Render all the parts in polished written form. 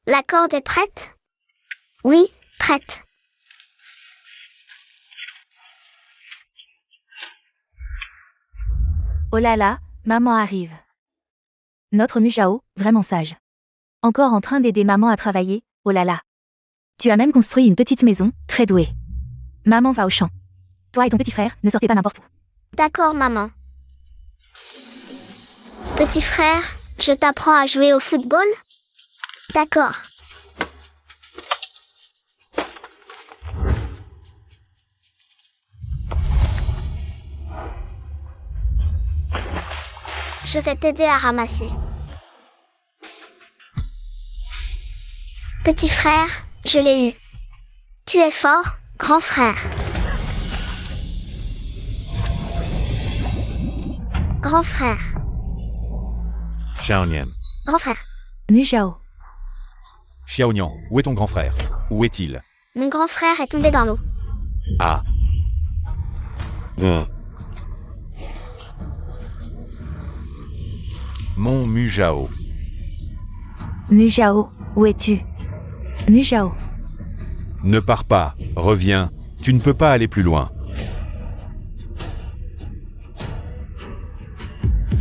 La corde est prête? Oui, prête. Oh là là, maman arrive. Notre Mujao, vraiment sage. Encore en train d'aider maman à travailler, oh là là. Tu as même construit une petite maison, très douée. Maman va au champ. Toi et ton petit frère, ne sortez pas n'importe où. D'accord, maman. Petit frère, je t'apprends à jouer au football? D'accord. Je vais t'aider à ramasser. Petit frère, je l'ai eu. Tu es fort, grand frère. Grand frère. Xiaonian. Grand frère. Mujao. Xiaonian, où est ton grand frère? Où est-il? Mon grand frère est tombé dans l'eau. Ah. Mon Mujao. Mujao, où es-tu? Mujao. Ne pars pas, reviens, tu ne peux pas aller plus loin.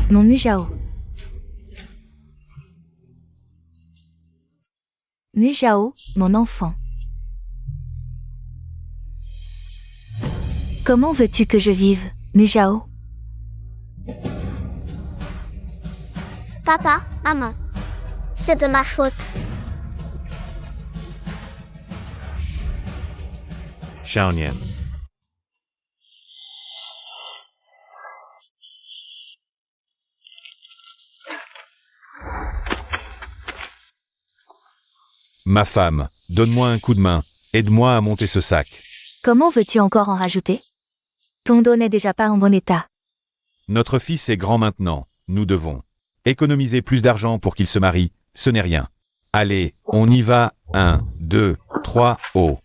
Mon Mujao. Mujao, mon enfant. Comment veux-tu que je vive, Mujao? Papa, maman. C'est de ma faute. Xiaonian. Ma femme, donne-moi un coup de main, aide-moi à monter ce sac. Comment veux-tu encore en rajouter? Ton dos n'est déjà pas en bon état. Notre fils est grand maintenant, nous devons économiser plus d'argent pour qu'il se marie, ce n'est rien. Allez, on y va, 1, 2, 3, oh.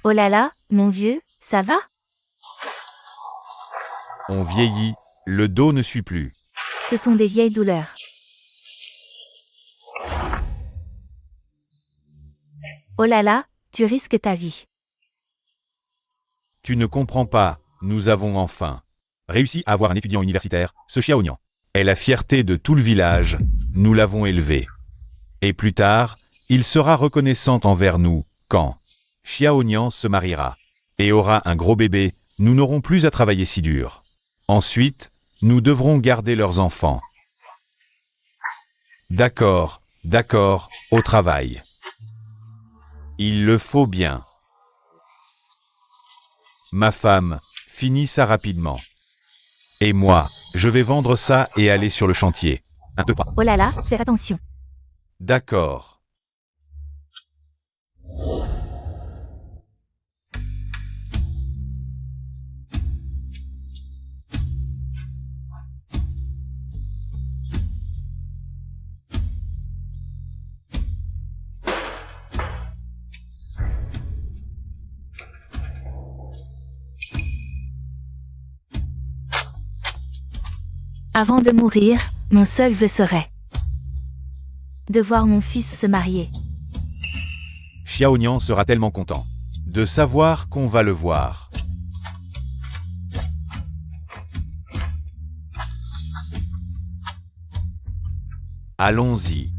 Oh là là, mon vieux, ça va? On vieillit, le dos ne suit plus. Ce sont des vieilles douleurs. Oh là là, tu risques ta vie. Tu ne comprends pas, nous avons enfin réussi à avoir un étudiant universitaire, ce Xiaonian. Est la fierté de tout le village, nous l'avons élevé. Et plus tard, il sera reconnaissant envers nous, quand Xiaonian se mariera et aura un gros bébé, nous n'aurons plus à travailler si dur. Ensuite, nous devrons garder leurs enfants. D'accord, d'accord, au travail. Il le faut bien. Ma femme, finis ça rapidement. Et moi, je vais vendre ça et aller sur le chantier. 1, 2, 3. Oh là là, fais attention. D'accord. Avant de mourir, mon seul vœu serait de voir mon fils se marier. Xiaonian sera tellement content de savoir qu'on va le voir. Allons-y.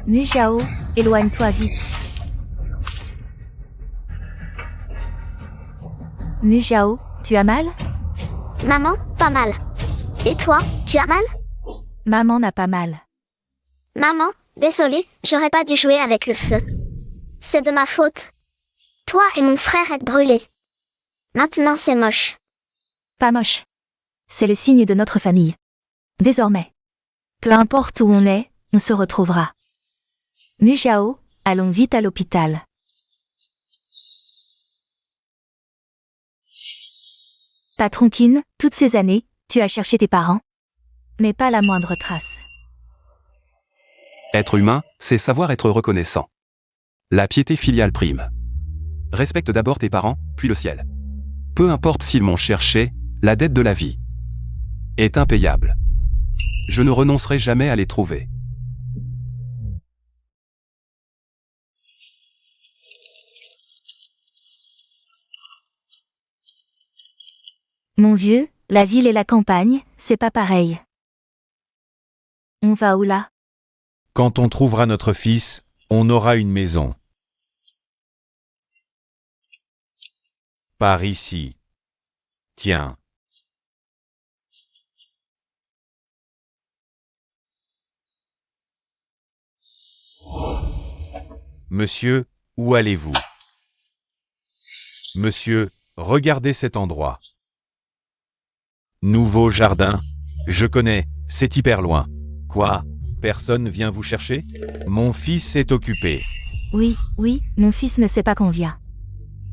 Mujao, éloigne-toi vite. Mujao, tu as mal? Maman, pas mal. Et toi, tu as mal? Maman n'a pas mal. Maman, désolée, j'aurais pas dû jouer avec le feu. C'est de ma faute. Toi et mon frère êtes brûlés. Maintenant c'est moche. Pas moche. C'est le signe de notre famille. Désormais, peu importe où on est, on se retrouvera. Mu Zhao, allons vite à l'hôpital. Patron Qin, toutes ces années, tu as cherché tes parents, mais pas la moindre trace. Être humain, c'est savoir être reconnaissant. La piété filiale prime. Respecte d'abord tes parents, puis le ciel. Peu importe s'ils m'ont cherché, la dette de la vie est impayable. Je ne renoncerai jamais à les trouver. Mon vieux, la ville et la campagne, c'est pas pareil. On va où là? Quand on trouvera notre fils, on aura une maison. Par ici. Tiens. Monsieur, où allez-vous? Monsieur, regardez cet endroit. Nouveau jardin. Je connais, c'est hyper loin. Quoi? Personne vient vous chercher? Mon fils est occupé. Oui, mon fils ne sait pas qu'on vient.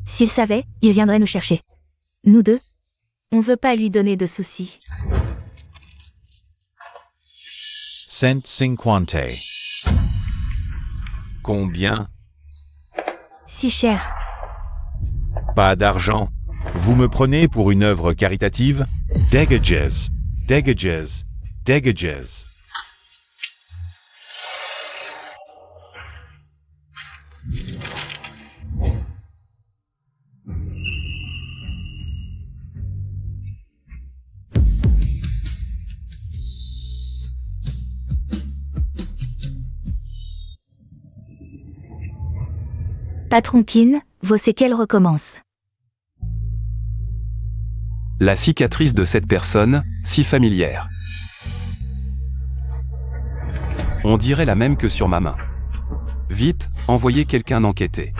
S'il savait, il viendrait nous chercher. Nous deux, on veut pas lui donner de soucis. 150. Combien? Si cher. Pas d'argent. Vous me prenez pour une œuvre caritative? Dagages, dagages, dagages. Patron Qin, vos séquelles recommencent. La cicatrice de cette personne, si familière. On dirait la même que sur ma main. Vite, envoyez quelqu'un enquêter.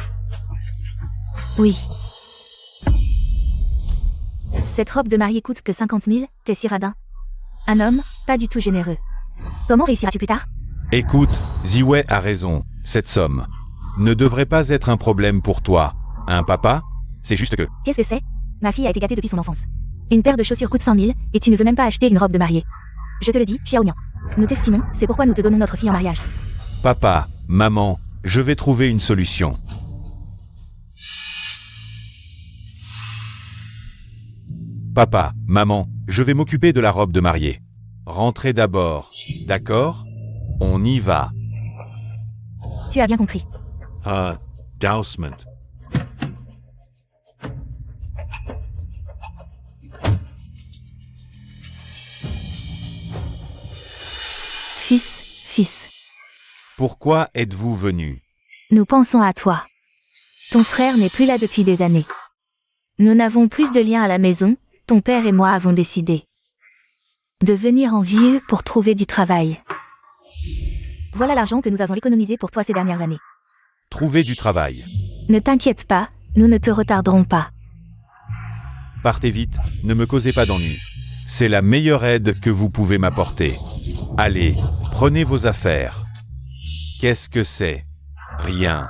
Oui. Cette robe de mariée coûte que 50 000, t'es si radin. Un homme, pas du tout généreux. Comment réussiras-tu plus tard? Écoute, Ziwei a raison, cette somme ne devrait pas être un problème pour toi, hein papa? C'est juste que... Qu'est-ce que c'est? Ma fille a été gâtée depuis son enfance. Une paire de chaussures coûte 100 000, et tu ne veux même pas acheter une robe de mariée. Je te le dis, Xiao Nian. Nous t'estimons, c'est pourquoi nous te donnons notre fille en mariage. Papa, maman, je vais trouver une solution. Papa, maman, je vais m'occuper de la robe de mariée. Rentrez d'abord, d'accord? On y va. Tu as bien compris. Dousement. Fils. Pourquoi êtes-vous venu? Nous pensons à toi. Ton frère n'est plus là depuis des années. Nous n'avons plus de lien à la maison, ton père et moi avons décidé de venir en vieux pour trouver du travail. Voilà l'argent que nous avons économisé pour toi ces dernières années. Trouver du travail. Ne t'inquiète pas, nous ne te retarderons pas. Partez vite, ne me causez pas d'ennui. C'est la meilleure aide que vous pouvez m'apporter. Allez, prenez vos affaires. Qu'est-ce que c'est? Rien.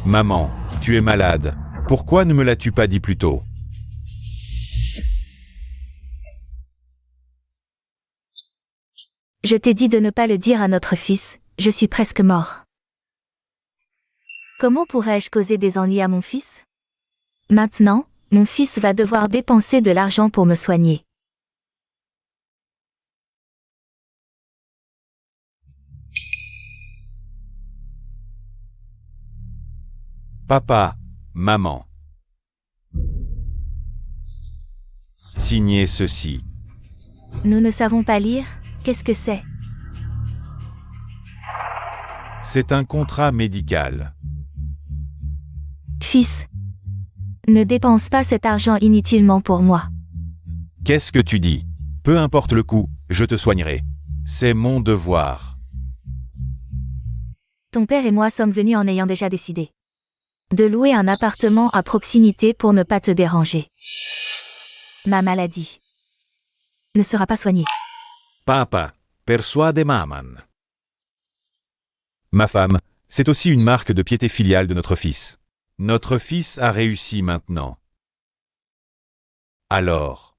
Maman, tu es malade. Pourquoi ne me l'as-tu pas dit plus tôt? Je t'ai dit de ne pas le dire à notre fils, je suis presque mort. Comment pourrais-je causer des ennuis à mon fils? Maintenant, mon fils va devoir dépenser de l'argent pour me soigner. Papa, maman. Signez ceci. Nous ne savons pas lire, qu'est-ce que c'est? C'est un contrat médical. Fils, ne dépense pas cet argent inutilement pour moi. Qu'est-ce que tu dis? Peu importe le coût, je te soignerai. C'est mon devoir. Ton père et moi sommes venus en ayant déjà décidé De louer un appartement à proximité pour ne pas te déranger. Ma maladie ne sera pas soignée. Papa, persuade maman. Ma femme, c'est aussi une marque de piété filiale de notre fils. Notre fils a réussi maintenant. Alors,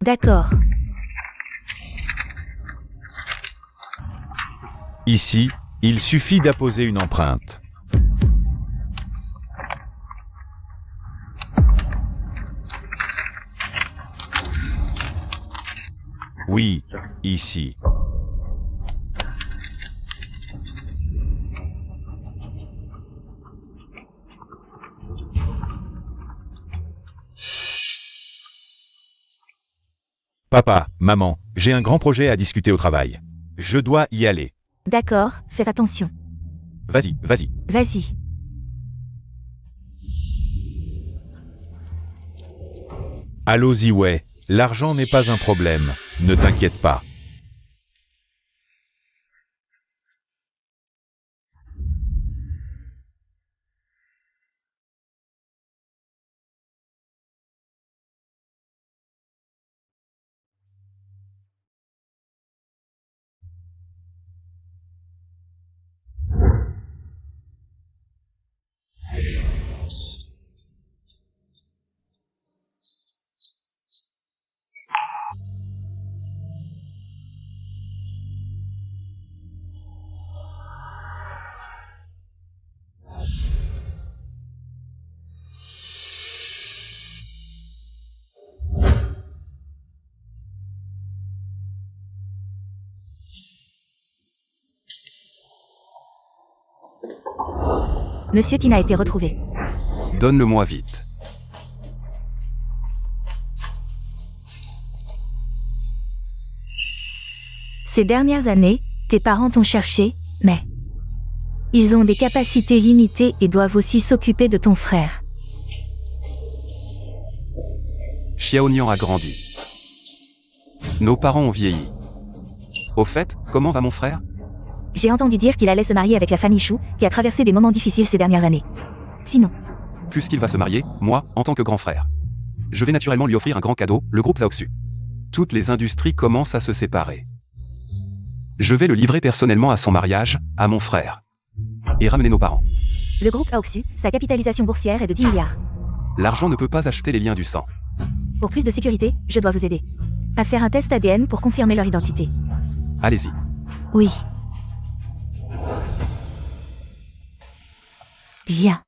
D'accord. ici, il suffit d'apposer une empreinte. Oui, ici. Papa, maman, j'ai un grand projet à discuter au travail. Je dois y aller. D'accord, faites attention. Vas-y, vas-y. Vas-y. Allô Ziwei, l'argent n'est pas un problème, ne t'inquiète pas. Monsieur Qin a été retrouvé. Donne-le-moi vite. Ces dernières années, tes parents t'ont cherché, mais ils ont des capacités limitées et doivent aussi s'occuper de ton frère. Xiaonian a grandi. Nos parents ont vieilli. Au fait, comment va mon frère? J'ai entendu dire qu'il allait se marier avec la famille Shu, qui a traversé des moments difficiles ces dernières années. Sinon, Puisqu'il va se marier, moi, en tant que grand frère, je vais naturellement lui offrir un grand cadeau, le groupe Zaoxu. Toutes les industries commencent à se séparer. Je vais le livrer personnellement à son mariage, à mon frère. Et ramener nos parents. le groupe Aoxu, sa capitalisation boursière est de 10 milliards. L'argent ne peut pas acheter les liens du sang. Pour plus de sécurité, je dois vous aider à faire un test ADN pour confirmer leur identité. Allez-y. Oui. Viens.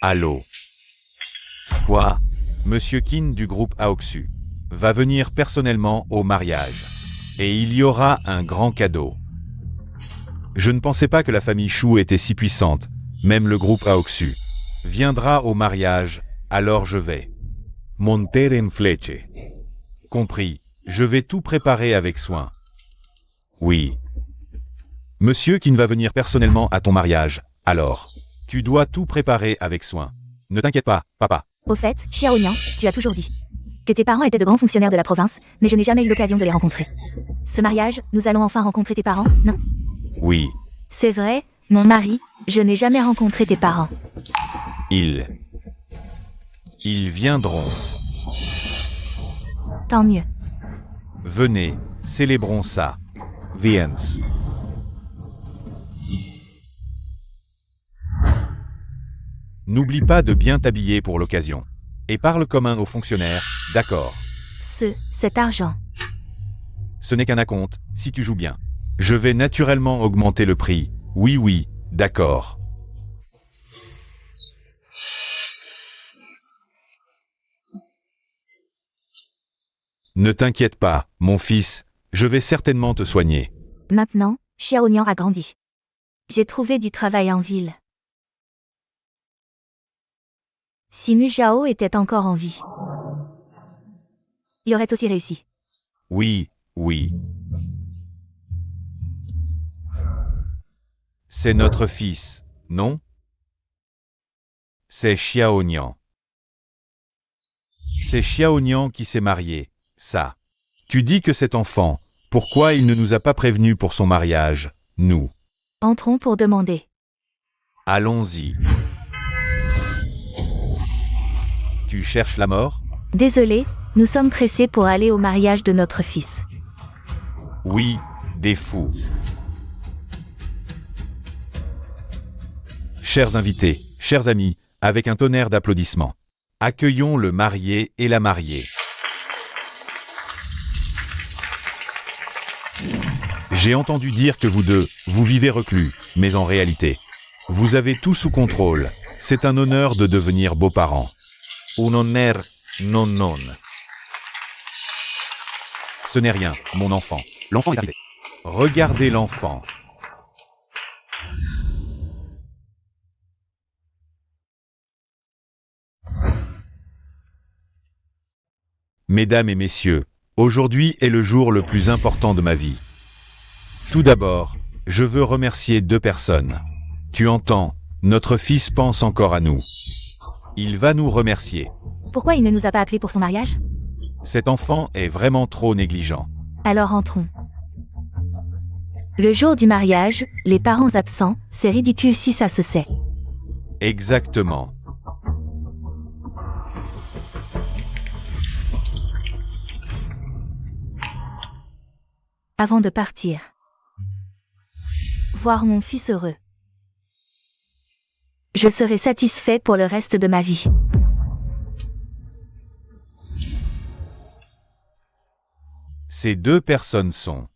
Allô. Quoi? Monsieur Qin du groupe Aoxu va venir personnellement au mariage. Et il y aura un grand cadeau. Je ne pensais pas que la famille Shu était si puissante. Même le groupe Aoxu viendra au mariage, alors je vais monter en fleche. Compris, je vais tout préparer avec soin. Oui. Monsieur Qin va venir personnellement à ton mariage, alors tu dois tout préparer avec soin. Ne t'inquiète pas, papa. Au fait, Xiao Nian, tu as toujours dit que tes parents étaient de grands fonctionnaires de la province, mais je n'ai jamais eu l'occasion de les rencontrer. Ce mariage, nous allons enfin rencontrer tes parents, non? Oui, C'est vrai, mon mari, je n'ai jamais rencontré tes parents. ils viendront. Tant mieux. Venez, célébrons ça. Viens. N'oublie pas de bien t'habiller pour l'occasion. Et parle comme un haut fonctionnaire, d'accord. Cet argent. Ce n'est qu'un acompte, si tu joues bien. Je vais naturellement augmenter le prix. Oui, oui, d'accord. Ne t'inquiète pas, mon fils, je vais certainement te soigner. Maintenant, Xiao Nian a grandi. J'ai trouvé du travail en ville. Si Mu Zhao était encore en vie, il aurait aussi réussi. Oui, oui. C'est notre fils, non? C'est Xiao Nian. C'est Xiao Nian qui s'est marié, ça. Tu dis que cet enfant, pourquoi il ne nous a pas prévenus pour son mariage, nous? Entrons pour demander. Allons-y. Tu cherches la mort? Désolé, nous sommes pressés pour aller au mariage de notre fils. Oui, des fous. Chers invités, chers amis, avec un tonnerre d'applaudissements, accueillons le marié et la mariée. J'ai entendu dire que vous deux, vous vivez reclus, mais en réalité, vous avez tout sous contrôle. C'est un honneur de devenir beaux-parents. Un honneur, non non. Ce n'est rien, mon enfant. L'enfant est arrivé. Regardez l'enfant. Mesdames et messieurs, aujourd'hui est le jour le plus important de ma vie. Tout d'abord, je veux remercier 2 personnes. Tu entends, notre fils pense encore à nous. Il va nous remercier. Pourquoi il ne nous a pas appelés pour son mariage? Cet enfant est vraiment trop négligent. Alors entrons. Le jour du mariage, les parents absents, c'est ridicule si ça se sait. Exactement. Avant de partir. Voir mon fils heureux. Je serai satisfait pour le reste de ma vie. Ces 2 personnes sont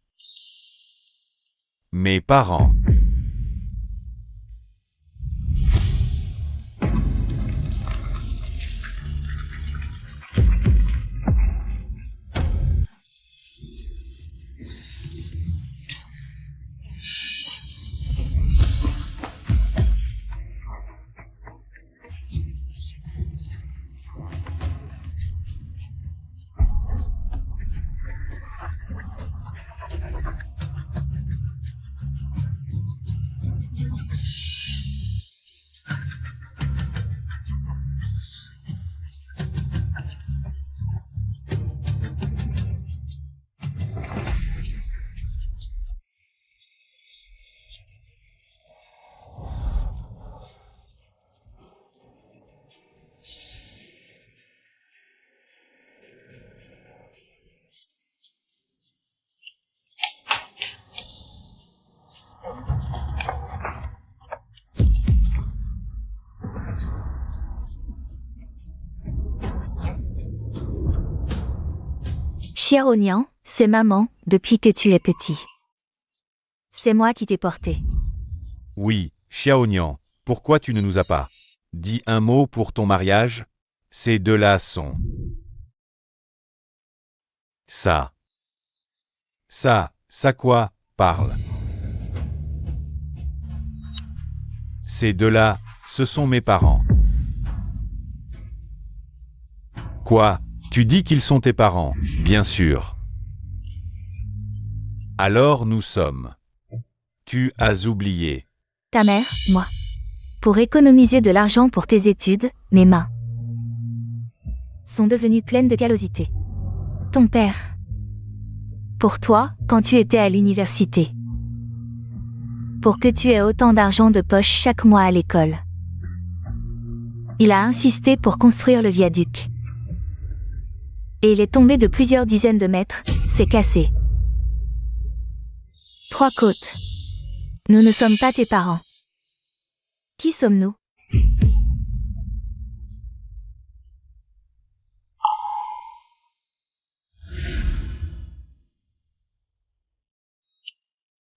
mes parents. Xiaonian, c'est maman, depuis que tu es petit. C'est moi qui t'ai porté. Oui, Xiaonian, pourquoi tu ne nous as pas dit un mot pour ton mariage? Ces 2-là sont ça. Ça quoi, parle. Ces 2-là, ce sont mes parents. Quoi? Tu dis qu'ils sont tes parents, bien sûr. Alors nous sommes. Tu as oublié. Ta mère, moi. Pour économiser de l'argent pour tes études, mes mains sont devenues pleines de callosité. Ton père. Pour toi, quand tu étais à l'université. Pour que tu aies autant d'argent de poche chaque mois à l'école. Il a insisté pour construire le viaduc. Et il est tombé de plusieurs dizaines de mètres, c'est cassé. 3 côtes. Nous ne sommes pas tes parents. Qui sommes-nous?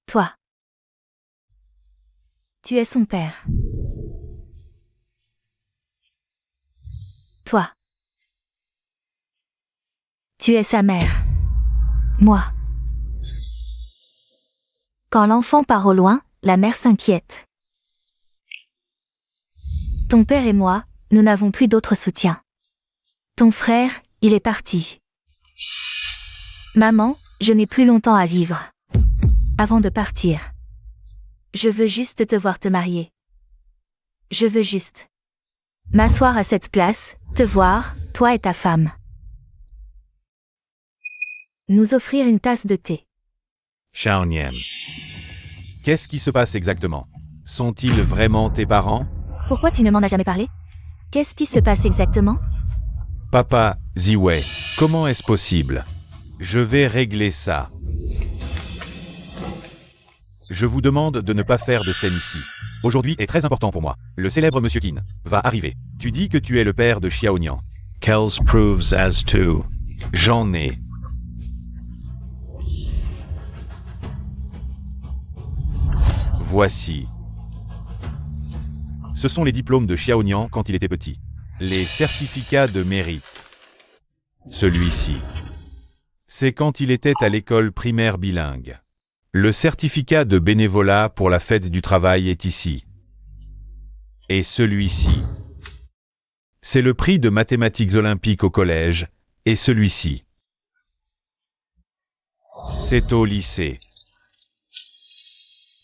Toi. Tu es son père. Toi. Tu es sa mère. Moi. Quand l'enfant part au loin, la mère s'inquiète. Ton père et moi, nous n'avons plus d'autre soutien. Ton frère, il est parti. Maman, je n'ai plus longtemps à vivre. Avant de partir. Je veux juste te voir te marier. Je veux juste m'asseoir à cette place, te voir, toi et ta femme. Nous offrir une tasse de thé. Xiaonian. Qu'est-ce qui se passe exactement? Sont-ils vraiment tes parents? Pourquoi tu ne m'en as jamais parlé? Qu'est-ce qui se passe exactement? Papa, Ziwei, comment est-ce possible? Je vais régler ça. Je vous demande de ne pas faire de scène ici. Aujourd'hui est très important pour moi. Le célèbre Monsieur Qin va arriver. Tu dis que tu es le père de Xiaonian. Kells proves as to. J'en ai. Voici. Ce sont les diplômes de Xiaonian quand il était petit. Les certificats de mérite. Celui-ci. C'est quand il était à l'école primaire bilingue. Le certificat de bénévolat pour la fête du travail est ici. Et celui-ci. C'est le prix de mathématiques olympiques au collège, et celui-ci. C'est au lycée.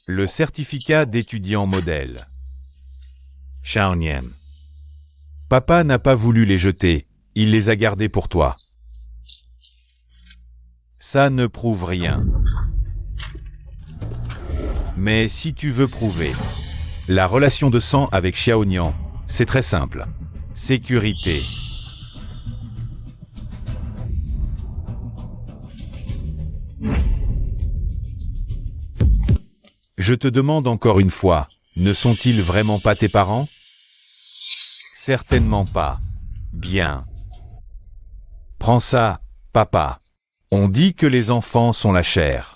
Le certificat d'étudiant modèle. Xiaonian. Papa n'a pas voulu les jeter, il les a gardés pour toi. Ça ne prouve rien. Mais si tu veux prouver, la relation de sang avec Xiaonian, c'est très simple. Sécurité. Je te demande encore une fois, ne sont-ils vraiment pas tes parents? Certainement pas. Bien. Prends ça, papa. On dit que les enfants sont la chair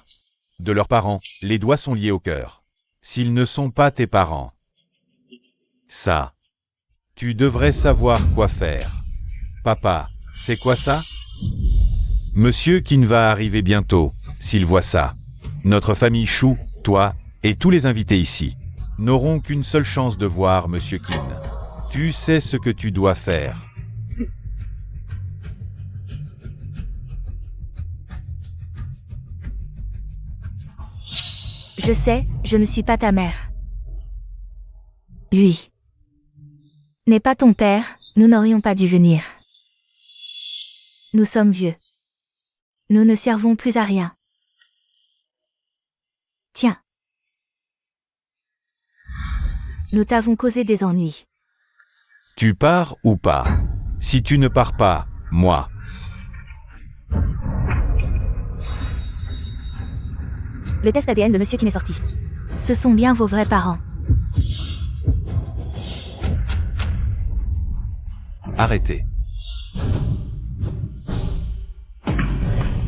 de leurs parents, les doigts sont liés au cœur. S'ils ne sont pas tes parents, ça, tu devrais savoir quoi faire. Papa, c'est quoi ça? Monsieur Qin va arriver bientôt, s'il voit ça. Notre famille Shu, toi, et tous les invités ici, n'auront qu'une seule chance de voir Monsieur Qin. Tu sais ce que tu dois faire. Je sais, je ne suis pas ta mère. Lui n'est pas ton père, nous n'aurions pas dû venir. Nous sommes vieux. Nous ne servons plus à rien. Tiens. Nous t'avons causé des ennuis. Tu pars ou pas? Si tu ne pars pas, moi. Le test ADN de Monsieur Qin est sorti. Ce sont bien vos vrais parents. Arrêtez.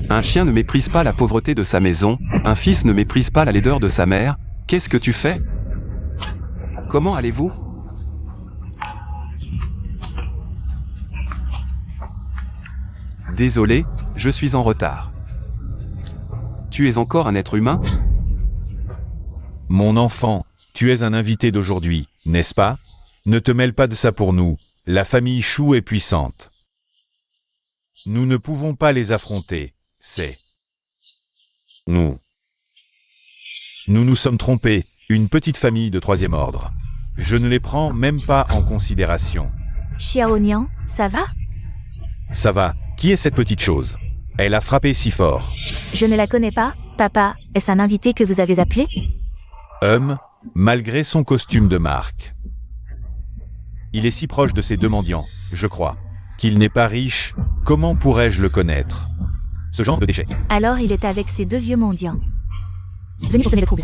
Un chien ne méprise pas la pauvreté de sa maison, un fils ne méprise pas la laideur de sa mère. Qu'est-ce que tu fais? Comment allez-vous? Désolé, je suis en retard. Tu es encore un être humain? Mon enfant, tu es un invité d'aujourd'hui, n'est-ce pas? Ne te mêle pas de ça pour nous, la famille Shu est puissante. Nous ne pouvons pas les affronter, c'est... Nous nous sommes trompés, une petite famille de troisième ordre. Je ne les prends même pas en considération. Xiaonian, ça va? Ça va, qui est cette petite chose? Elle a frappé si fort. Je ne la connais pas, papa, est-ce un invité que vous avez appelé? Malgré son costume de marque. Il est si proche de ces deux mendiants, je crois, qu'il n'est pas riche, comment pourrais-je le connaître? Ce genre de déchet. Alors il est avec ces deux vieux mendiants. Venez pour semer le trouble.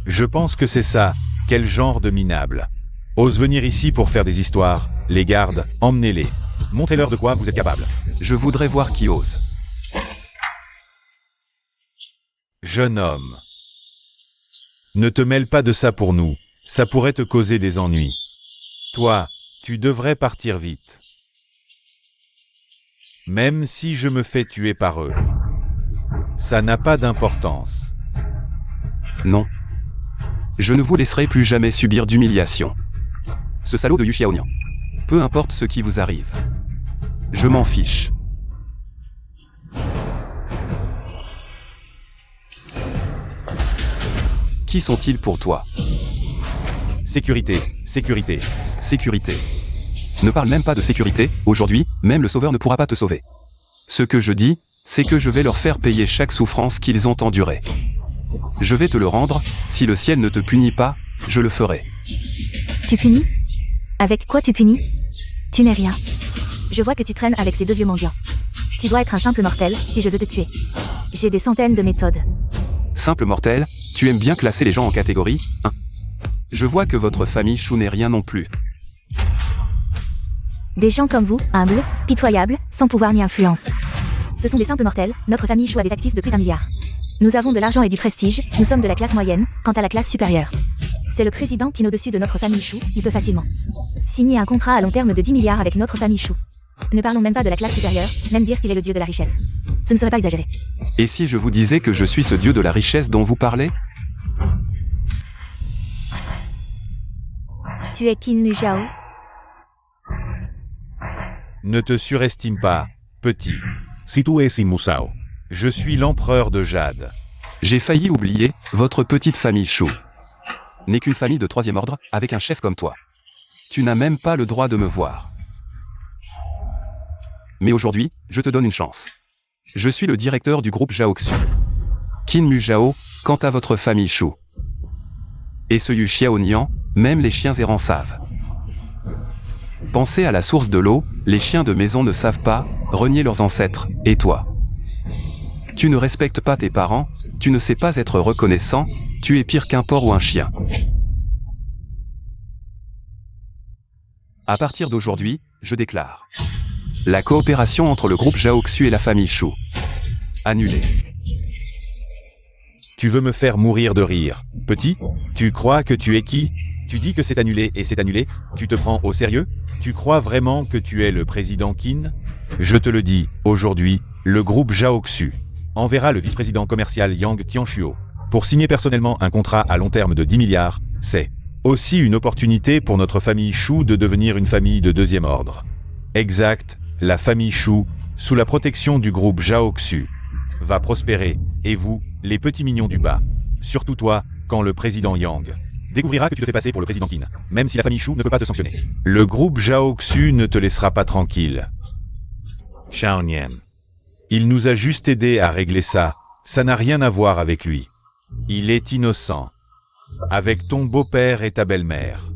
Je pense que c'est ça, quel genre de minable. Ose venir ici pour faire des histoires, les gardes, emmenez-les. Montrez-leur de quoi vous êtes capable. Je voudrais voir qui ose. Jeune homme. Ne te mêle pas de ça pour nous, ça pourrait te causer des ennuis. Toi, tu devrais partir vite. Même si je me fais tuer par eux. Ça n'a pas d'importance. Non. Je ne vous laisserai plus jamais subir d'humiliation. Ce salaud de Yu Xiaonian. Peu importe ce qui vous arrive. Je m'en fiche. Qui sont-ils pour toi? Sécurité, sécurité. Sécurité. Ne parle même pas de sécurité, aujourd'hui, même le sauveur ne pourra pas te sauver. Ce que je dis, c'est que je vais leur faire payer chaque souffrance qu'ils ont endurée. Je vais te le rendre, si le ciel ne te punit pas, je le ferai. Tu punis? Avec quoi tu punis? Tu n'es rien. Je vois que tu traînes avec ces deux vieux mendiants. Tu dois être un simple mortel, si je veux te tuer. J'ai des centaines de méthodes. Simple mortel, tu aimes bien classer les gens en catégorie, hein? Je vois que votre famille Chou n'est rien non plus. Des gens comme vous, humbles, pitoyables, sans pouvoir ni influence. Ce sont des simples mortels, notre famille Chou a des actifs de plus d'1 milliard. Nous avons de l'argent et du prestige, nous sommes de la classe moyenne, quant à la classe supérieure. C'est le président qui au-dessus de notre famille Chou, il peut facilement signer un contrat à long terme de 10 milliards avec notre famille Chou. Ne parlons même pas de la classe supérieure, même dire qu'il est le dieu de la richesse. Ce ne serait pas exagéré. Et si je vous disais que je suis ce dieu de la richesse dont vous parlez? Tu es Qin Mu Zhao? Ne te surestime pas, petit. Si tu es Musao. Je suis l'empereur de Jade. J'ai failli oublier, votre petite famille Chou n'est qu'une famille de 3e ordre, avec un chef comme toi. Tu n'as même pas le droit de me voir. Mais aujourd'hui, je te donne une chance. Je suis le directeur du groupe Zhaoxu. Qin Mu Zhao, quant à votre famille Chou. Et ce Yu Xiaonian, même les chiens errants savent. Pensez à la source de l'eau, les chiens de maison ne savent pas, renier leurs ancêtres, et toi. Tu ne respectes pas tes parents, tu ne sais pas être reconnaissant, tu es pire qu'un porc ou un chien. À partir d'aujourd'hui, je déclare la coopération entre le groupe Zhaoxu et la famille Chou annulée. Tu veux me faire mourir de rire, petit? Tu crois que tu es qui? Tu dis que c'est annulé et c'est annulé? Tu te prends au sérieux? Tu crois vraiment que tu es le président Qin? Je te le dis, aujourd'hui, le groupe Zhaoxu enverra le vice-président commercial Yang Tianchuo pour signer personnellement un contrat à long terme de 10 milliards. C'est aussi une opportunité pour notre famille Chou de devenir une famille de 2e ordre. Exact, la famille Chou, sous la protection du groupe Zhaoxu, va prospérer, et vous, les petits mignons du bas, surtout toi, quand le président Yang découvrira que tu te fais passer pour le président Qin, même si la famille Chou ne peut pas te sanctionner. Le groupe Zhaoxu ne te laissera pas tranquille. Xiao Nian. Il nous a juste aidé à régler ça, ça n'a rien à voir avec lui. Il est innocent. Avec ton beau-père et ta belle-mère.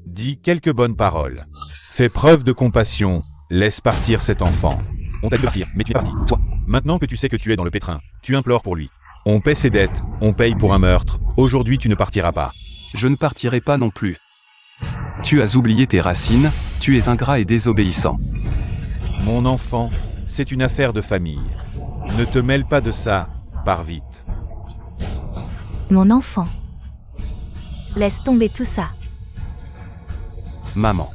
Dis quelques bonnes paroles. Fais preuve de compassion, laisse partir cet enfant. On t'a dit de partir, mais tu es parti. Toi, maintenant que tu sais que tu es dans le pétrin, tu implores pour lui. On paie ses dettes, on paye pour un meurtre. Aujourd'hui tu ne partiras pas. Je ne partirai pas non plus. Tu as oublié tes racines, tu es ingrat et désobéissant. Mon enfant, c'est une affaire de famille. Ne te mêle pas de ça, pars vite. Mon enfant. Laisse tomber tout ça. Maman.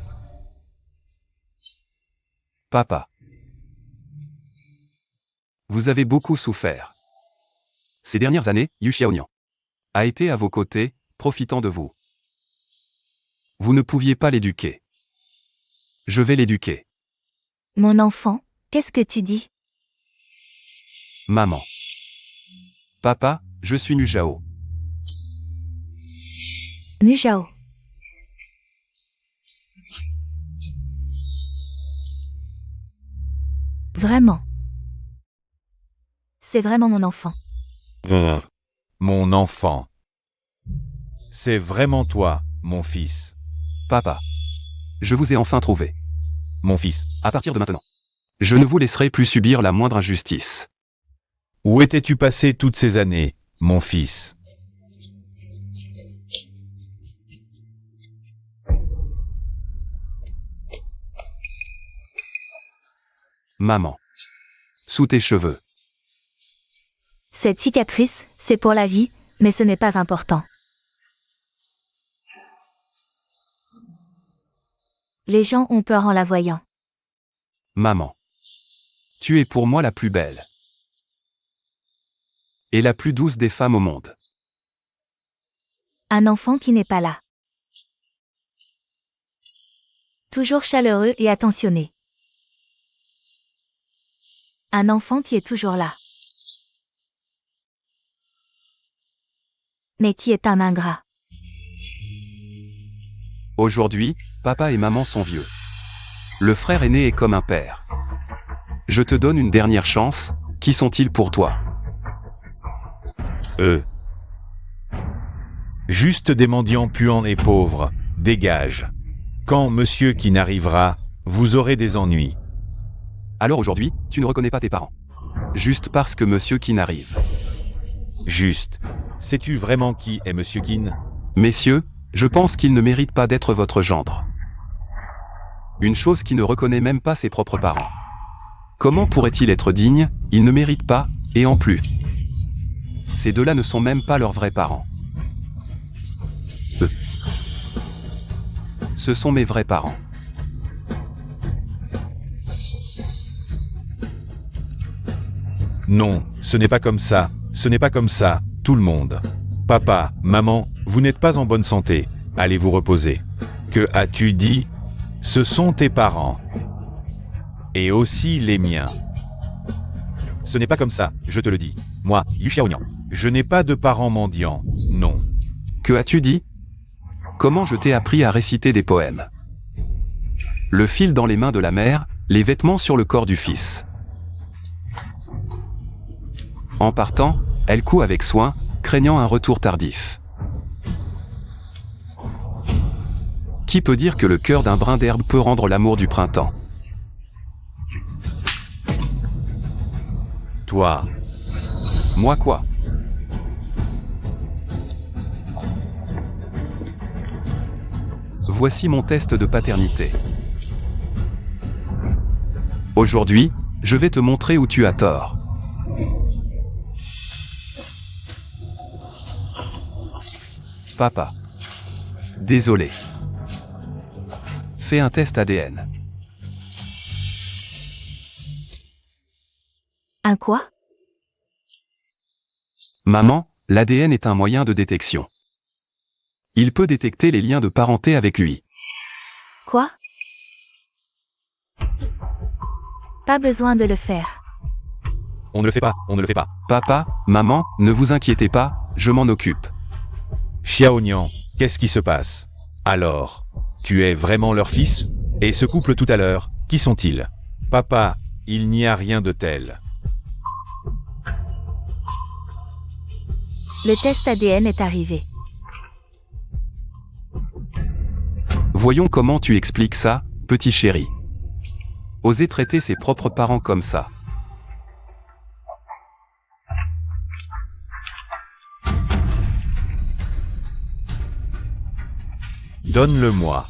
Papa. Vous avez beaucoup souffert. Ces dernières années, Yu Xiaonian a été à vos côtés, profitant de vous. Vous ne pouviez pas l'éduquer. Je vais l'éduquer. Mon enfant, qu'est-ce que tu dis? Maman. Papa, je suis Mu Zhao. Mu Zhao. Vraiment. C'est vraiment mon enfant. Mon enfant. C'est vraiment toi, mon fils. Papa. Je vous ai enfin trouvé. Mon fils. À partir de maintenant, je ne vous laisserai plus subir la moindre injustice. Où étais-tu passé toutes ces années, mon fils? Maman. Sous tes cheveux. Cette cicatrice, c'est pour la vie, mais ce n'est pas important. Les gens ont peur en la voyant. Maman. Tu es pour moi la plus belle. Et la plus douce des femmes au monde. Un enfant qui n'est pas là. Toujours chaleureux et attentionné. Un enfant qui est toujours là. Mais qui est un ingrat. Aujourd'hui, papa et maman sont vieux. Le frère aîné est comme un père. Je te donne une dernière chance, Qui sont-ils pour toi? Juste des mendiants puants et pauvres. Dégage. Quand monsieur qui n'arrivera, vous aurez des ennuis. Alors aujourd'hui, tu ne reconnais pas tes parents. Juste parce que monsieur Kin arrive. Juste. Sais-tu vraiment qui est monsieur Kin? Messieurs, je pense qu'il ne mérite pas d'être votre gendre. Une chose qui ne reconnaît même pas ses propres parents. Comment pourrait-il être digne? Il ne mérite pas, et en plus. Ces deux-là ne sont même pas leurs vrais parents. Ce sont mes vrais parents. Non, ce n'est pas comme ça, ce n'est pas comme ça, tout le monde. Papa, maman, vous n'êtes pas en bonne santé, allez vous reposer. Que as-tu dit? Ce sont tes parents. Et aussi les miens. Ce n'est pas comme ça, je te le dis. Moi, Yu Xiaonian, je n'ai pas de parents mendiants, non. Que as-tu dit? Comment je t'ai appris à réciter des poèmes? Le fil dans les mains de la mère, les vêtements sur le corps du fils. En partant, elle coud avec soin, craignant un retour tardif. Qui peut dire que le cœur d'un brin d'herbe peut rendre l'amour du printemps? Toi. Moi quoi? Voici mon test de paternité. Aujourd'hui, je vais te montrer où tu as tort. Papa. Désolé. Fais un test ADN. Un quoi? Maman, l'ADN est un moyen de détection. Il peut détecter les liens de parenté avec lui. Quoi? Pas besoin de le faire. On ne le fait pas, on ne le fait pas. Papa, maman, ne vous inquiétez pas, je m'en occupe. Xiaonian, qu'est-ce qui se passe? Alors, tu es vraiment leur fils? Et ce couple tout à l'heure, qui sont-ils? Papa, il n'y a rien de tel. Le test ADN est arrivé. Voyons comment tu expliques ça, petit chéri. Oser traiter ses propres parents comme ça. Donne-le-moi.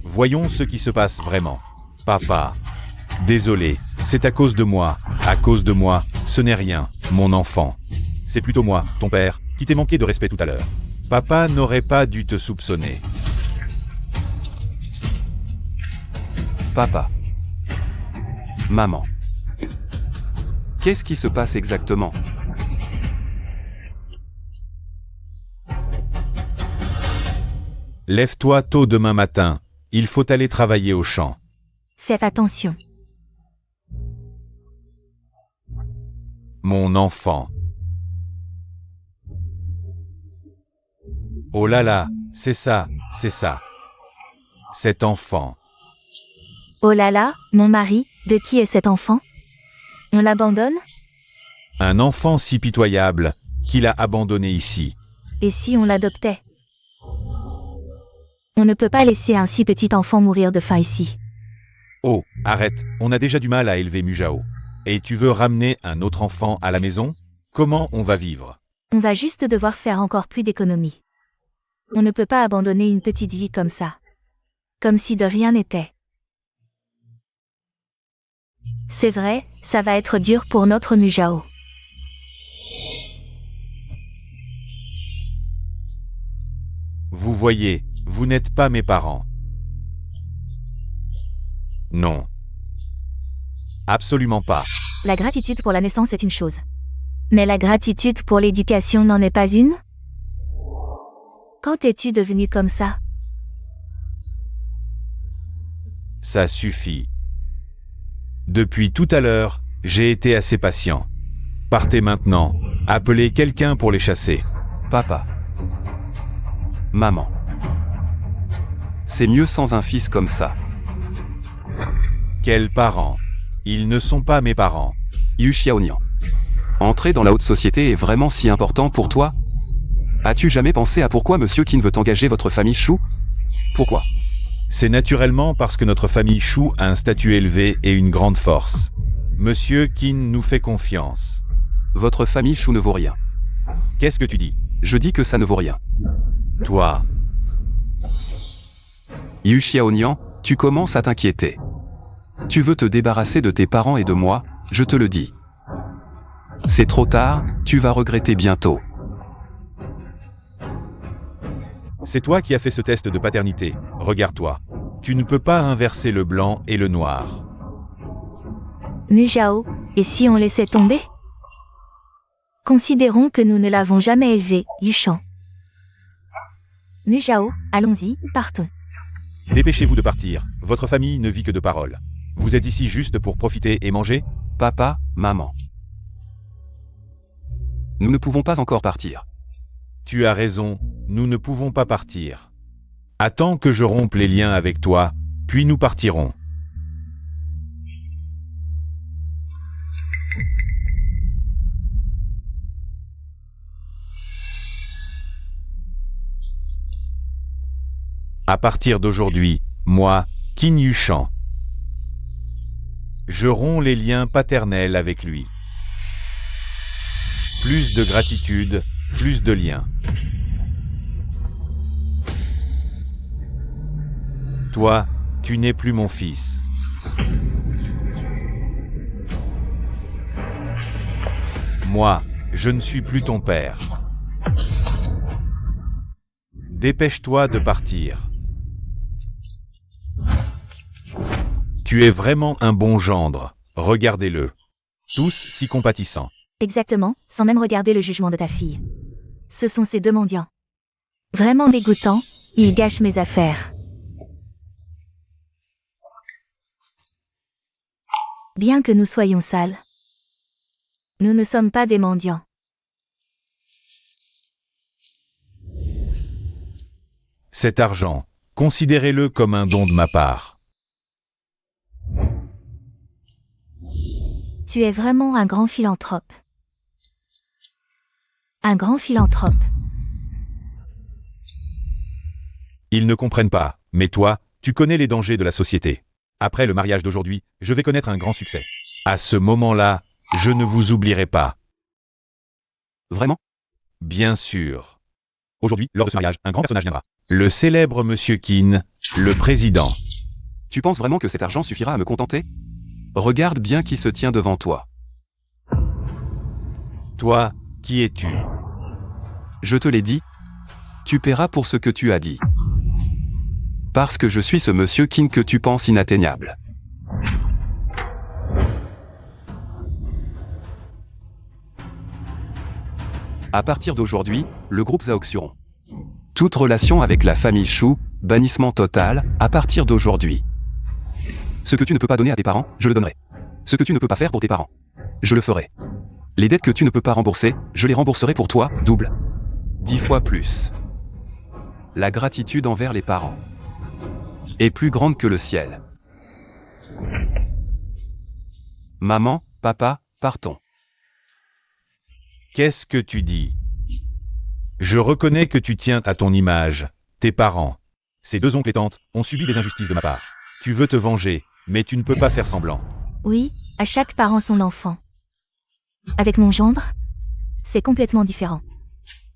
Voyons ce qui se passe vraiment. Papa. Désolé, c'est à cause de moi, ce n'est rien, mon enfant. C'est plutôt moi, ton père, qui t'ai manqué de respect tout à l'heure. Papa n'aurait pas dû te soupçonner. Papa. Maman. Qu'est-ce qui se passe exactement? Lève-toi tôt demain matin, il faut aller travailler au champ. Fais attention. Mon enfant. Oh là là, c'est ça, c'est ça. Cet enfant. Oh là là, mon mari, de qui est cet enfant? On l'abandonne? Un enfant si pitoyable, qu'il a abandonné ici. Et si on l'adoptait? On ne peut pas laisser un si petit enfant mourir de faim ici. Oh, arrête, on a déjà du mal à élever Mujao. Et tu veux ramener un autre enfant à la maison? Comment on va vivre? On va juste devoir faire encore plus d'économies. On ne peut pas abandonner une petite vie comme ça. Comme si de rien n'était. C'est vrai, ça va être dur pour notre Mujao. Vous voyez, vous n'êtes pas mes parents. Non. Absolument pas. La gratitude pour la naissance est une chose. Mais la gratitude pour l'éducation n'en est pas une? Quand es-tu devenu comme ça? Ça suffit. Depuis tout à l'heure, j'ai été assez patient. Partez maintenant. Appelez quelqu'un pour les chasser. Papa. Maman. C'est mieux sans un fils comme ça. Quels parents? Ils ne sont pas mes parents. Yu Xiaonian. Entrer dans la haute société est vraiment si important pour toi? As-tu jamais pensé à pourquoi Monsieur Qin veut engager votre famille Shu? Pourquoi? C'est naturellement parce que notre famille Shu a un statut élevé et une grande force. Monsieur Qin nous fait confiance. Votre famille Shu ne vaut rien. Qu'est-ce que tu dis? Je dis que ça ne vaut rien. Toi, Yu Xiaonian, tu commences à t'inquiéter. Tu veux te débarrasser de tes parents et de moi, je te le dis. C'est trop tard, tu vas regretter bientôt. c'est toi qui as fait ce test de paternité. Regarde-toi. Tu ne peux pas inverser le blanc et le noir. Mu Zhao, et si on laissait tomber? Considérons que nous ne l'avons jamais élevé, Yushan. Mu Zhao, allons-y, partons. Dépêchez-vous de partir. Votre famille ne vit que de paroles. Vous êtes ici juste pour profiter et manger? Papa, maman. Nous ne pouvons pas encore partir. Tu as raison, nous ne pouvons pas partir. Attends que je rompe les liens avec toi, puis nous partirons. À partir d'aujourd'hui, moi, Qin Yushan, je romps les liens paternels avec lui. Plus de gratitude, plus de liens. Toi, tu n'es plus mon fils. Moi, je ne suis plus ton père. Dépêche-toi de partir. Tu es vraiment un bon gendre, regardez-le. Tous si compatissants. Exactement, sans même regarder le jugement de ta fille. Ce sont ces deux mendiants. Vraiment dégoûtants, ils gâchent mes affaires. Bien que nous soyons sales, nous ne sommes pas des mendiants. Cet argent, considérez-le comme un don de ma part. Tu es vraiment un grand philanthrope. Un grand philanthrope. Ils ne comprennent pas, mais toi, tu connais les dangers de la société. Après le mariage d'aujourd'hui, je vais connaître un grand succès. À ce moment-là, je ne vous oublierai pas. Vraiment? Bien sûr. Aujourd'hui, lors de ce mariage, un grand personnage viendra. Le célèbre Monsieur Qin, le président. Tu penses vraiment que cet argent suffira à me contenter? Regarde bien qui se tient devant toi. Toi, qui es-tu? Je te l'ai dit. Tu paieras pour ce que tu as dit. Parce que je suis ce Monsieur Qin que tu penses inatteignable. À partir d'aujourd'hui, le groupe Zhaoxuron. Toute relation avec la famille Shu, bannissement total, à partir d'aujourd'hui. Ce que tu ne peux pas donner à tes parents, je le donnerai. Ce que tu ne peux pas faire pour tes parents, je le ferai. Les dettes que tu ne peux pas rembourser, je les rembourserai pour toi, double. 10 fois plus. La gratitude envers les parents est plus grande que le ciel. Maman, papa, partons. Qu'est-ce que tu dis? Je reconnais que tu tiens à ton image, tes parents. Ces deux oncles et tantes ont subi des injustices de ma part. Tu veux te venger, mais tu ne peux pas faire semblant. Oui, à chaque parent son enfant. Avec mon gendre, c'est complètement différent.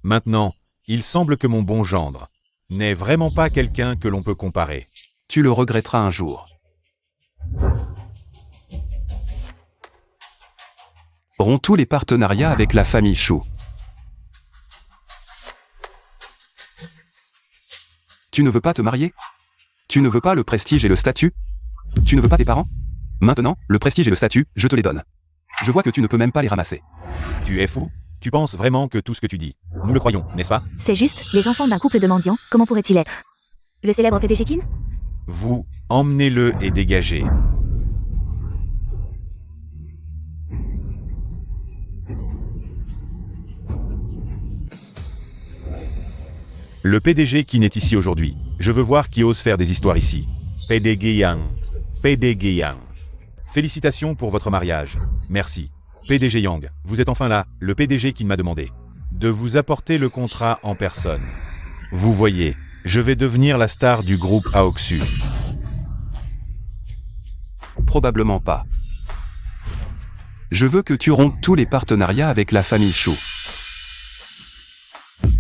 Maintenant, il semble que mon bon gendre n'est vraiment pas quelqu'un que l'on peut comparer. Tu le regretteras un jour. Romps tous les partenariats avec la famille Shu. Tu ne veux pas te marier? Tu ne veux pas le prestige et le statut? Tu ne veux pas tes parents? Maintenant, le prestige et le statut, je te les donne. Je vois que tu ne peux même pas les ramasser. Tu es fou? Tu penses vraiment que tout ce que tu dis, nous le croyons, n'est-ce pas? C'est juste, les enfants d'un couple de mendiants, comment pourraient-ils être? Le célèbre PDG Qin? Vous, emmenez-le et dégagez. Le PDG qui n'est ici aujourd'hui. Je veux voir qui ose faire des histoires ici. PDG Yang. PDG Yang. Félicitations pour votre mariage. Merci. PDG Yang, vous êtes enfin là, le PDG qui m'a demandé de vous apporter le contrat en personne. Vous voyez, je vais devenir la star du groupe Aoxu. Probablement pas. Je veux que tu rompes tous les partenariats avec la famille Shu.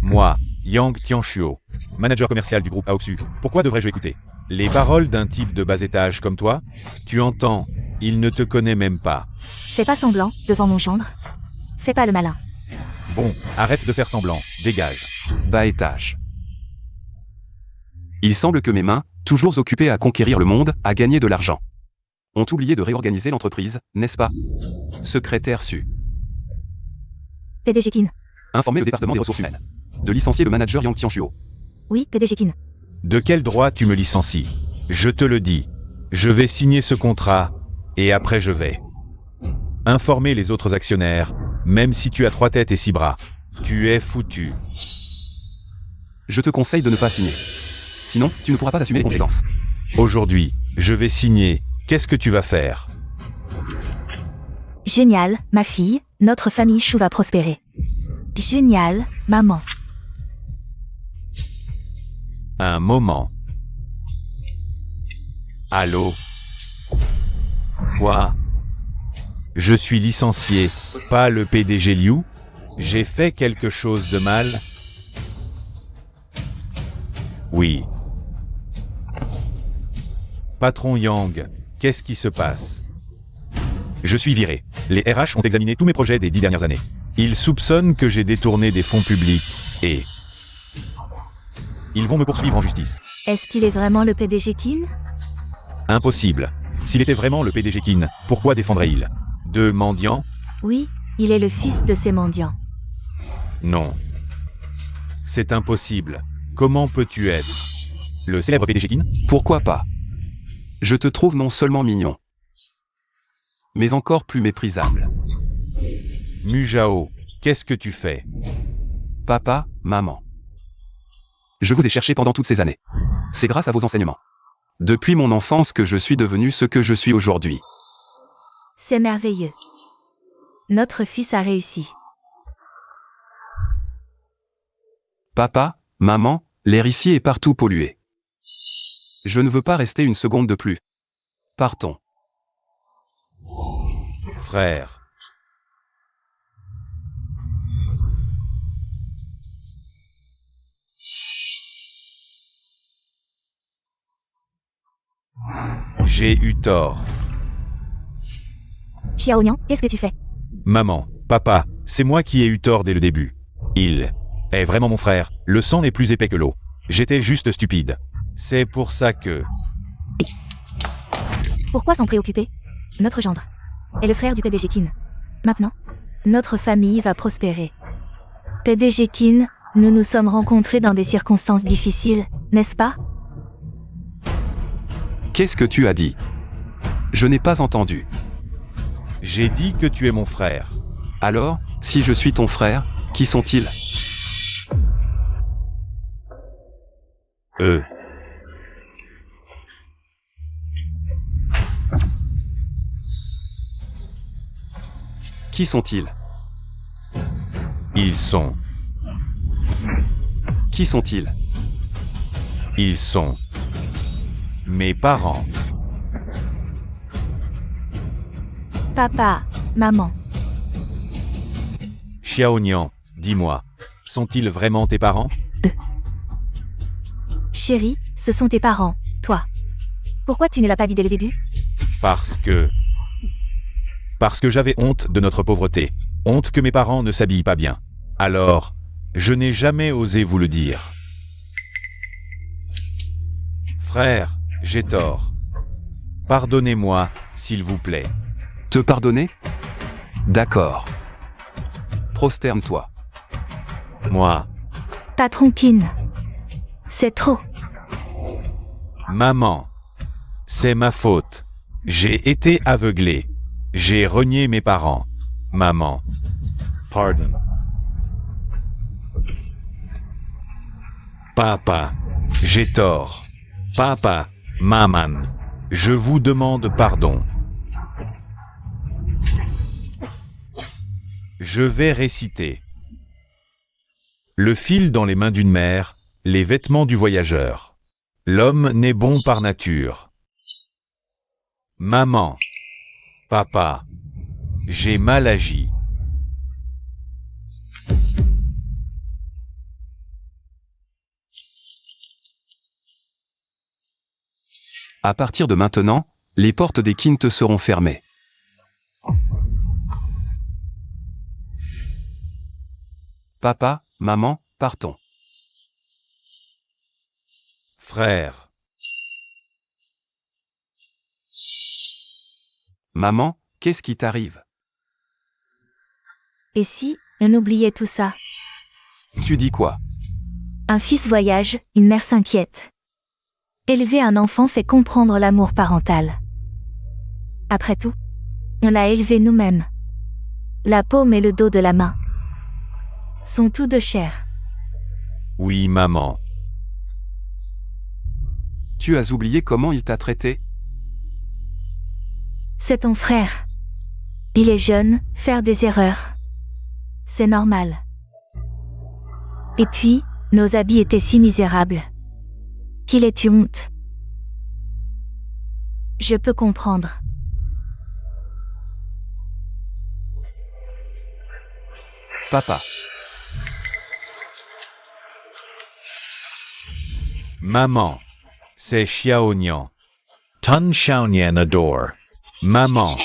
Moi, Yang Tianchuo, manager commercial du groupe Aoxu, pourquoi devrais-je écouter les paroles d'un type de bas étage comme toi? Tu entends, il ne te connaît même pas. Fais pas semblant, devant mon gendre. Fais pas le malin. Bon, arrête de faire semblant, dégage. Bas étage. Il semble que mes mains, toujours occupées à conquérir le monde, à gagner de l'argent, ont oublié de réorganiser l'entreprise, n'est-ce pas? Secrétaire Su. PDG Kin. Informer le département des ressources humaines. De licencier le manager Yang Tianchuo. Oui, PDG Kin. De quel droit tu me licencies? Je te le dis. Je vais signer ce contrat, et après je vais informer les autres actionnaires, même si tu as 3 têtes et 6 bras. Tu es foutu. Je te conseille de ne pas signer. Sinon, tu ne pourras pas assumer les conséquences. Aujourd'hui, je vais signer. Qu'est-ce que tu vas faire? Génial, ma fille, notre famille Shu va prospérer. Génial, maman. Un moment. Allô? Quoi? Je suis licencié, pas le PDG Liu? J'ai fait quelque chose de mal? Oui. Patron Yang, qu'est-ce qui se passe? Je suis viré. Les RH ont examiné tous mes projets des 10 dernières années. Ils soupçonnent que j'ai détourné des fonds publics, et ils vont me poursuivre en justice. Est-ce qu'il est vraiment le PDG Kin? Impossible. S'il était vraiment le PDG Kin, pourquoi défendrait-il 2 mendiants? Oui, il est le fils de ces mendiants. Non. C'est impossible. Comment peux-tu être le célèbre PDG Kin? Pourquoi pas? Je te trouve non seulement mignon, mais encore plus méprisable. Mujao, qu'est-ce que tu fais? Papa, maman. Je vous ai cherché pendant toutes ces années. C'est grâce à vos enseignements. Depuis mon enfance que je suis devenu ce que je suis aujourd'hui. C'est merveilleux. Notre fils a réussi. Papa, maman, l'air ici est partout pollué. Je ne veux pas rester une seconde de plus. Partons. Frère. J'ai eu tort. Xiaonian, qu'est-ce que tu fais? Maman, papa, c'est moi qui ai eu tort dès le début. Il est vraiment mon frère, le sang n'est plus épais que l'eau. J'étais juste stupide. C'est pour ça que... Pourquoi s'en préoccuper? Notre gendre est le frère du PDG Kin. Maintenant, notre famille va prospérer. PDG Kin, nous nous sommes rencontrés dans des circonstances difficiles, n'est-ce pas? Qu'est-ce que tu as dit? Je n'ai pas entendu. J'ai dit que tu es mon frère. Alors, si je suis ton frère, qui sont-ils? Eux. Qui sont-ils? Ils sont. Qui sont-ils? Ils sont. Mes parents. Papa, maman. Xiaonian, dis-moi, sont-ils vraiment tes parents? Chérie, ce sont tes parents, toi. Pourquoi tu ne l'as pas dit dès le début? Parce que j'avais honte de notre pauvreté. Honte que mes parents ne s'habillent pas bien. Alors, je n'ai jamais osé vous le dire. Frère, j'ai tort. Pardonnez-moi, s'il vous plaît. Te pardonner? D'accord. Prosterne-toi. Moi, Patron Kin. C'est trop. maman, c'est ma faute. J'ai été aveuglé. J'ai renié mes parents. Maman. Pardon. Papa, j'ai tort. Papa, maman, je vous demande pardon. Je vais réciter. Le fil dans les mains d'une mère, les vêtements du voyageur. L'homme n'est bon par nature. Maman, papa, j'ai mal agi. À partir de maintenant, les portes des quintes seront fermées. Papa, maman, partons. Frère, Maman, qu'est-ce qui t'arrive? Et si on oubliait tout ça? Tu dis quoi? Un fils voyage, une mère s'inquiète. Élever un enfant fait comprendre l'amour parental. Après tout, on l'a élevé nous-mêmes. La paume et le dos de la main sont tous de chair. oui maman. Tu as oublié comment il t'a traité? C'est ton frère. Il est jeune, faire des erreurs. C'est normal. Et puis, nos habits étaient si misérables qu'il ait eu honte. Je peux comprendre. Papa, Maman, c'est Xiaonian. Tan Xiaonian adore. Maman.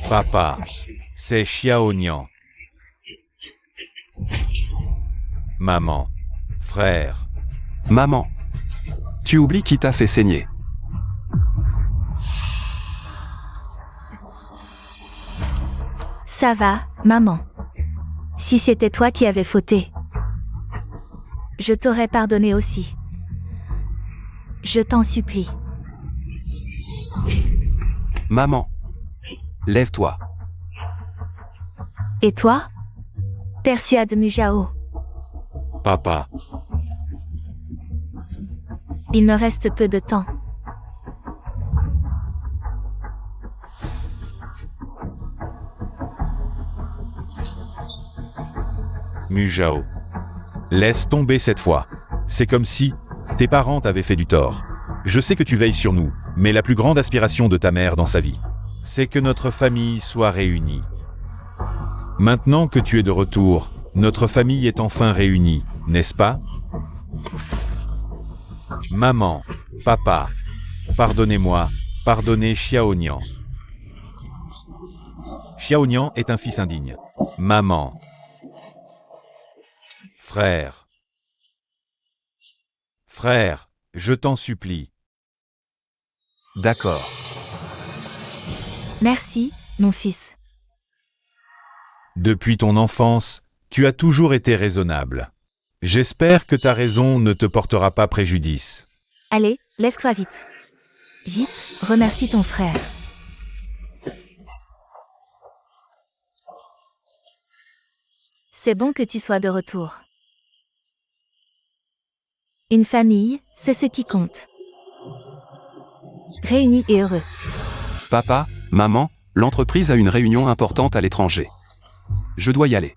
Papa, c'est Xiaonian. Maman. Frère. maman. Tu oublies qui t'a fait saigner. Ça va, maman. Si c'était toi qui avais fauté, je t'aurais pardonné aussi. Je t'en supplie. Maman. Lève-toi. Et toi? Persuade Mujao. Papa. Il me reste peu de temps. Mujao. Laisse tomber cette fois. C'est comme si tes parents t'avaient fait du tort. Je sais que tu veilles sur nous, mais la plus grande aspiration de ta mère dans sa vie, c'est que notre famille soit réunie. Maintenant que tu es de retour, notre famille est enfin réunie, n'est-ce pas? Maman, papa, pardonnez-moi, pardonnez Xiaonian. Xiaonian est un fils indigne. Maman. Frère. Frère, je t'en supplie. D'accord. Merci, mon fils. Depuis ton enfance, tu as toujours été raisonnable. J'espère que ta raison ne te portera pas préjudice. Allez, lève-toi vite. Vite, remercie ton frère. C'est bon que tu sois de retour. Une famille, c'est ce qui compte. Réunis et heureux. Papa, maman, l'entreprise a une réunion importante à l'étranger. Je dois y aller.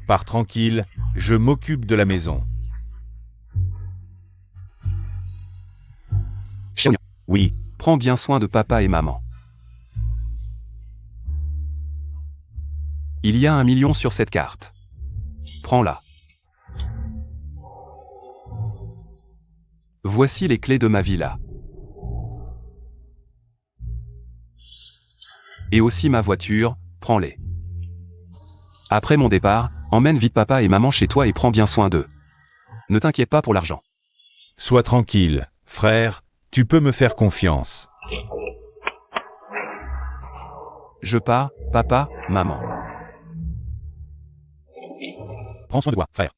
Pars tranquille, je m'occupe de la maison. Xiaonian, Oui, prends bien soin de papa et maman. Il y a 1 million sur cette carte. Prends-la. Voici les clés de ma villa. Et aussi ma voiture, prends-les. Après mon départ, emmène vite papa et maman chez toi et prends bien soin d'eux. Ne t'inquiète pas pour l'argent. sois tranquille, frère, tu peux me faire confiance. Je pars, papa, maman. Prends soin de toi, frère.